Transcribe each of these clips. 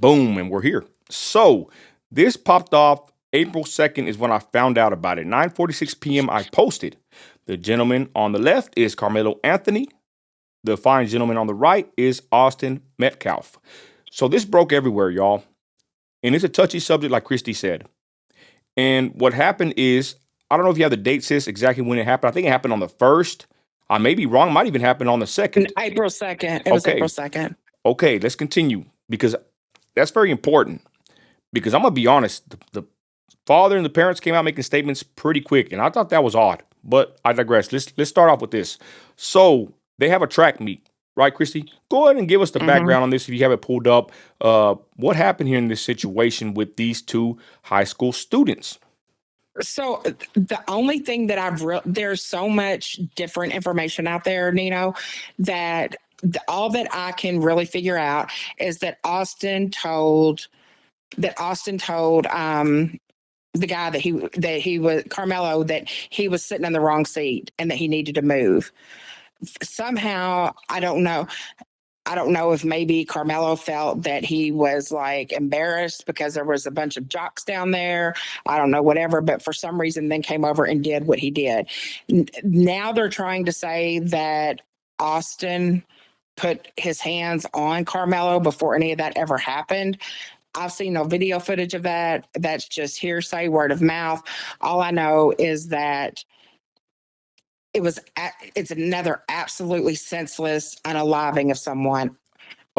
Boom, and we're here. So this popped off April 2nd is when I found out about it. 9:46 p.m. I posted. The gentleman on the left is Karmelo Anthony. The fine gentleman on the right is Austin Metcalf. So this broke everywhere, y'all. And it's a touchy subject, like Christy said. And what happened is, I don't know if you have the date, sis, exactly when it happened. I think it happened on the 1st. I may be wrong. It might even happen on the 2nd. April 2nd. It was Okay. April 2nd. Okay, let's continue because that's very important. Because I'm going to be honest, the father and the parents came out making statements pretty quick, and I thought that was odd. But I digress. Let's start off with this. So they have a track meet, right, Christy? Go ahead and give us the background on this if you have it pulled up. What happened here in this situation with these two high school students? So the only thing that there's so much different information out there, Nino, that all that I can really figure out is that Austin told the guy that he was Karmelo that he was sitting in the wrong seat and that he needed to move. Somehow, I don't know if maybe Karmelo felt that he was like embarrassed because there was a bunch of jocks down there. I don't know, whatever, but for some reason then came over and did what he did. Now they're trying to say that Austin put his hands on Karmelo before any of that ever happened. I've seen no video footage of that. That's just hearsay, word of mouth. All I know is that it's another absolutely senseless unaliving of someone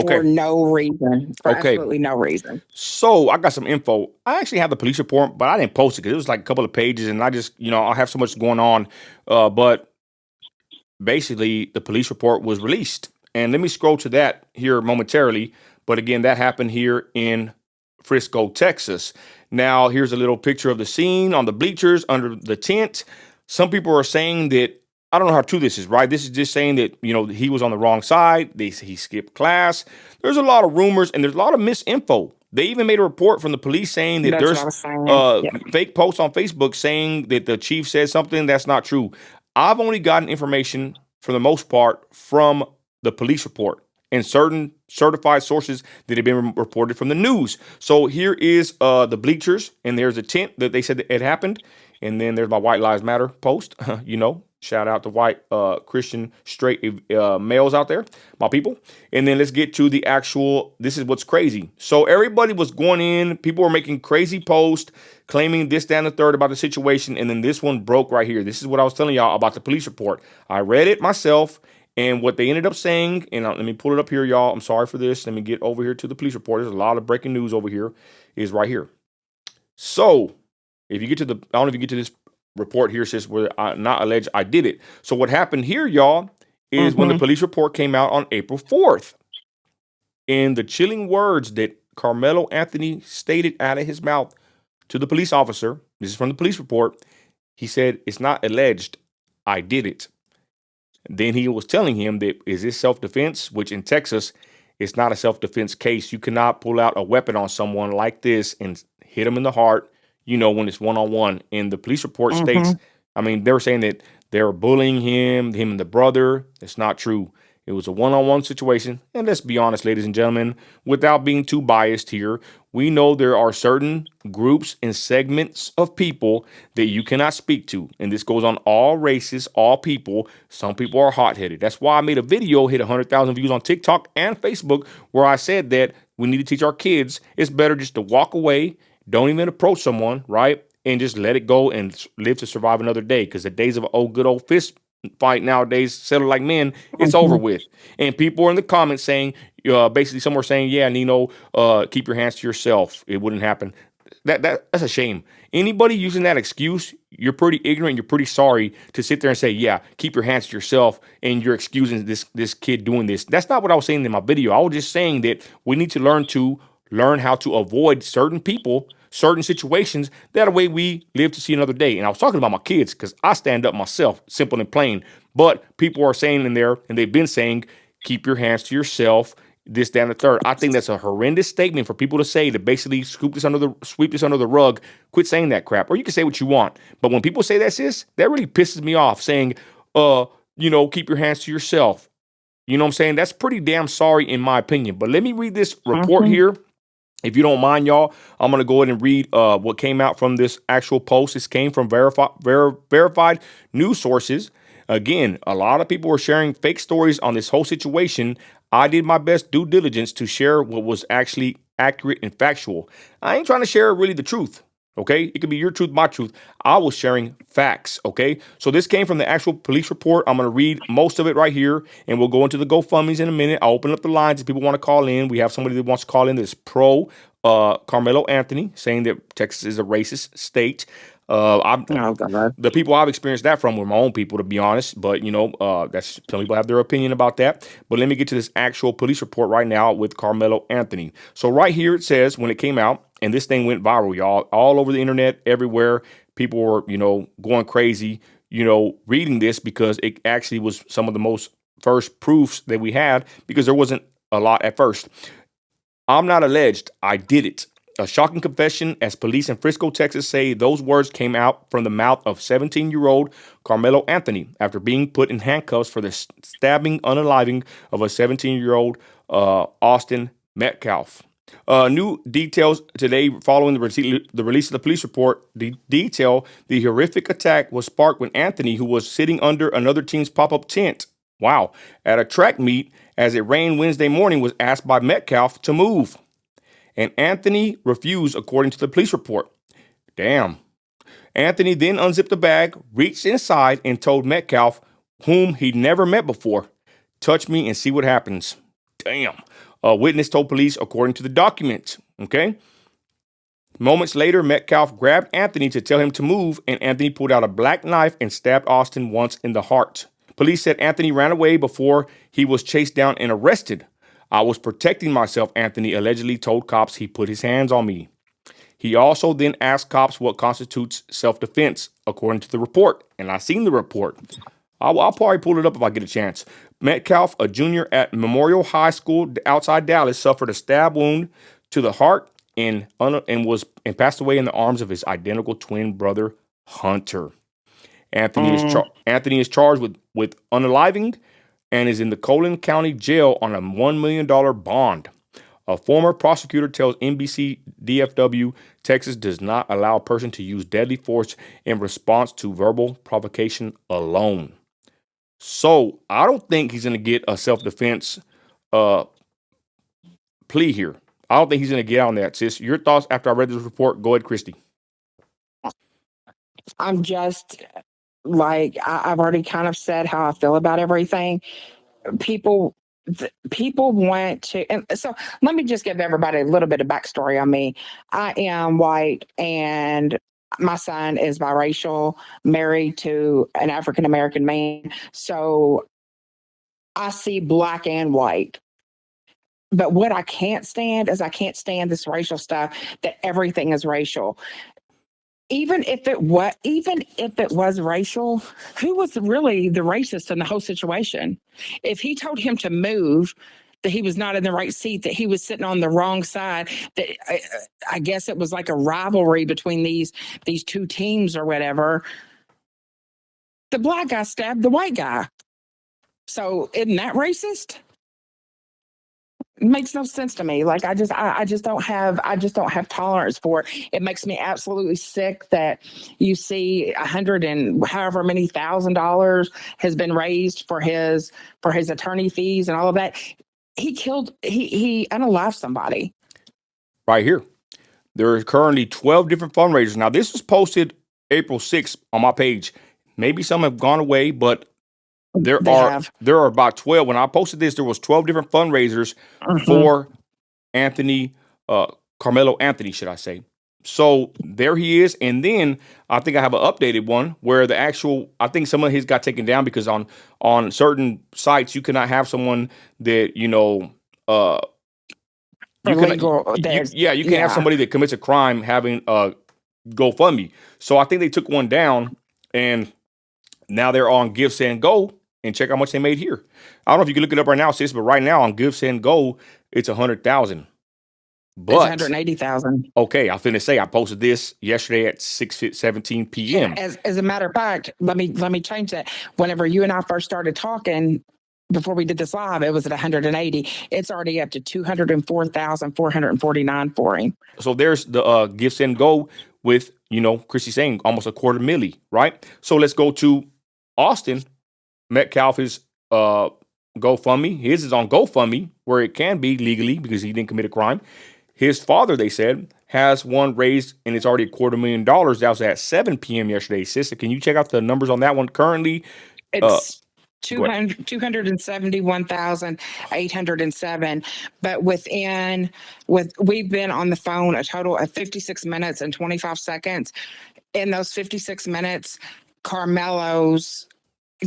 for no reason, absolutely no reason. So I got some info. I actually have the police report, but I didn't post it because it was like a couple of pages, and I just, I have so much going on. But basically, the police report was released. And let me scroll to that here momentarily. But again, that happened here in Frisco, Texas. Now, here's a little picture of the scene on the bleachers under the tent. Some people are saying that, I don't know how true this is, right? This is just saying that, he was on the wrong side. He skipped class. There's a lot of rumors and there's a lot of misinfo. They even made a report from the police saying that there's fake posts on Facebook saying that the chief said something that's not true. I've only gotten information, for the most part, from the police report and certain certified sources that have been reported from the news. So here is the bleachers, and there's a tent that they said that it happened. And then there's my White Lives Matter post, shout out to white Christian straight males out there, my people. And then let's get to the actual, this is what's crazy. So everybody was going in, people were making crazy posts, claiming this, that, and the third about the situation. And then this one broke right here. This is what I was telling y'all about the police report. I read it myself. And what they ended up saying, and let me pull it up here, y'all. I'm sorry for this. Let me get over here to the police report. There's a lot of breaking news over here, is right here. So if you get to I don't know if you get to this report here, sis, where I not alleged I did it. So what happened here, y'all, is when the police report came out on April 4th. In the chilling words that Karmelo Anthony stated out of his mouth to the police officer, this is from the police report, he said, "It's not alleged, I did it." Then he was telling him that, is this self-defense? Which in Texas, it's not a self-defense case. You cannot pull out a weapon on someone like this and hit him in the heart, when it's one-on-one. And the police report states, they were saying that they were bullying him and the brother. It's not true. It was a one-on-one situation. And let's be honest, ladies and gentlemen, without being too biased here, we know there are certain groups and segments of people that you cannot speak to. And this goes on all races, all people. Some people are hot-headed. That's why I made a video, hit 100,000 views on TikTok and Facebook, where I said that we need to teach our kids it's better just to walk away, don't even approach someone, right? And just let it go and live to survive another day. Because the days of good old fist fight nowadays, settle like men, it's over with. And people are in the comments saying, basically some were saying, yeah, Nino, keep your hands to yourself. It wouldn't happen. That's a shame. Anybody using that excuse, you're pretty ignorant. You're pretty sorry to sit there and say, yeah, keep your hands to yourself, and you're excusing this kid doing this. That's not what I was saying in my video. I was just saying that we need to learn how to avoid certain people, certain situations. That way we live to see another day. And I was talking about my kids because I stand up myself, simple and plain. But people are saying in there, and they've been saying, keep your hands to yourself, this, that, and the third. I think that's a horrendous statement for people to say, to basically sweep this under the rug. Quit saying that crap. Or you can say what you want. But when people say that, sis, that really pisses me off, saying, keep your hands to yourself. You know what I'm saying? That's pretty damn sorry in my opinion. But let me read this report here. If you don't mind, y'all, I'm going to go ahead and read what came out from this actual post. This came from verified news sources. Again, a lot of people were sharing fake stories on this whole situation. I did my best due diligence to share what was actually accurate and factual. I ain't trying to share really the truth. Okay, it could be your truth, my truth. I was sharing facts. Okay, so this came from the actual police report. I'm going to read most of it right here, and we'll go into the GoFundMe's in a minute. I'll open up the lines if people want to call in. We have somebody that wants to call in that's pro Karmelo Anthony, saying that Texas is a racist state. Oh God. The people I've experienced that from were my own people, to be honest. But that's some people have their opinion about that. But let me get to this actual police report right now with Karmelo Anthony. So right here it says when it came out, and this thing went viral, y'all, all over the internet, everywhere. People were, going crazy, reading this because it actually was some of the most first proofs that we had because there wasn't a lot at first. I'm not alleged. I did it. A shocking confession as police in Frisco, Texas say those words came out from the mouth of 17-year-old Karmelo Anthony after being put in handcuffs for the stabbing, unaliving of a 17-year-old Austin Metcalf. New details today following the release of the police report. The horrific attack was sparked when Anthony, who was sitting under another team's pop-up tent, at a track meet as it rained Wednesday morning, was asked by Metcalf to move. And Anthony refused, according to the police report. Damn. Anthony then unzipped the bag, reached inside, and told Metcalf, whom he'd never met before, touch me and see what happens. Damn. A witness told police, according to the documents. Okay. Moments later, Metcalf grabbed Anthony to tell him to move, and Anthony pulled out a black knife and stabbed Austin once in the heart. Police said Anthony ran away before he was chased down and arrested. I was protecting myself, Anthony allegedly told cops. He put his hands on me. He also then asked cops what constitutes self-defense, according to the report. And I seen the report. I'll probably pull it up if I get a chance. Metcalf, a junior at Memorial High School outside Dallas, suffered a stab wound to the heart and passed away in the arms of his identical twin brother, Hunter. Anthony is charged with unaliving and is in the Colon County Jail on a $1 million bond. A former prosecutor tells NBC DFW Texas does not allow a person to use deadly force in response to verbal provocation alone. So I don't think he's going to get a self-defense plea here. I don't think he's going to get on that, sis. Your thoughts after I read this report? Go ahead, Christy. I'm just I've already kind of said how I feel about everything. People want to, and so let me just give everybody a little bit of backstory on me. I am white and my son is biracial, married to an African American man. So I see black and white. But what I can't stand is I can't stand this racial stuff, that everything is racial. Even if it was racial, who was really the racist in the whole situation? If he told him to move, that he was not in the right seat, that he was sitting on the wrong side, that I guess it was like a rivalry between these two teams or whatever. The black guy stabbed the white guy. So isn't that racist? It makes no sense to me. Like I just don't have tolerance for it. It makes me absolutely sick that you see $100 and however many $1,000 has been raised for his attorney fees and all of that. He unalived somebody. Right here. There are currently 12 different fundraisers. Now, this was posted April 6th on my page. Maybe some have gone away, but there are about 12. When I posted this, there was 12 different fundraisers for Anthony, Karmelo Anthony, should I say. So there he is. And then I think I have an updated one where I think some of his got taken down because on certain sites, you cannot have someone that, you can't have somebody that commits a crime having GoFundMe. So I think they took one down and now they're on Give, Send, Go. And check how much they made here. I don't know if you can look it up right now, sis, but right now on Give, Send, Go, it's 100,000. But it's 180,000. Okay, I finna say I posted this yesterday at 6:17 p.m. As a matter of fact, let me change that. Whenever you and I first started talking, before we did this live, it was at 180. It's already up to 204,449 for him. So there's the give, send, go with, Chrissy saying almost a quarter milli, right? So let's go to Austin Metcalf's GoFundMe. His is on GoFundMe, where it can be legally because he didn't commit a crime. His father, they said, has one raised, and it's already $250,000. That was at 7 p.m. yesterday. Sister, can you check out the numbers on that one currently? It's 271,807. But we've been on the phone a total of 56 minutes and 25 seconds. In those 56 minutes, Carmelo's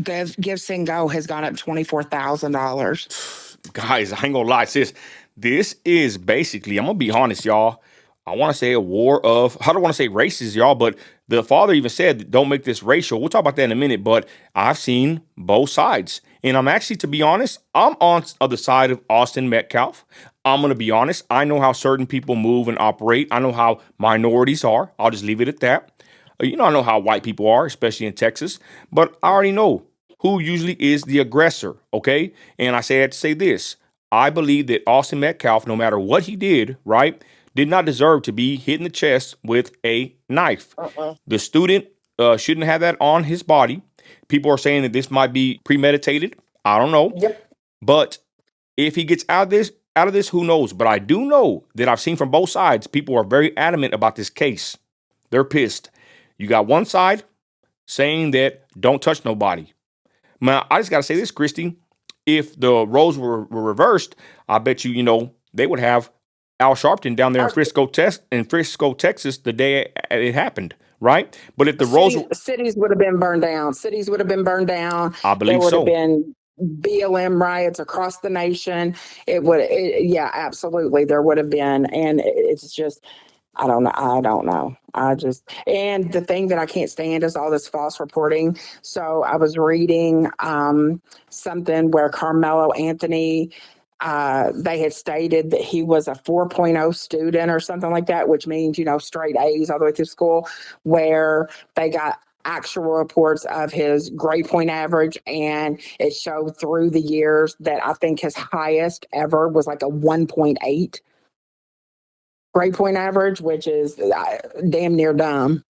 give, send, go has gone up $24,000. Guys, I ain't gonna lie, sis. This is basically, I'm gonna be honest, y'all. I want to say a war of, I don't want to say races, y'all, but the father even said, don't make this racial. We'll talk about that in a minute, but I've seen both sides. And I'm actually, to be honest, I'm on the side of Austin Metcalf. I'm going to be honest. I know how certain people move and operate. I know how minorities are. I'll just leave it at that. I know how white people are, especially in Texas, but I already know who usually is the aggressor, okay? And I had to say this. I believe that Austin Metcalf, no matter what he did, right, did not deserve to be hit in the chest with a knife. The student shouldn't have that on his body. People are saying that this might be premeditated. I don't know. Yep. But if he gets out of this, who knows? But I do know that I've seen from both sides, people are very adamant about this case. They're pissed. You got one side saying that don't touch nobody. Now, I just got to say this, Christy. If the roles were reversed, I bet you, they would have Al Sharpton down there in Frisco, Texas, the day it happened, right? But if the roles, cities would have been burned down. Cities would have been burned down. I believe there would so. have been BLM riots across the nation. Yeah, absolutely, there would have been. And it's just, I don't know. And the thing that I can't stand is all this false reporting. So I was reading something where Karmelo Anthony, they had stated that he was a 4.0 student or something like that, which means, straight A's all the way through school, where they got actual reports of his grade point average, and it showed through the years that I think his highest ever was like a 1.8 grade point average, which is damn near dumb.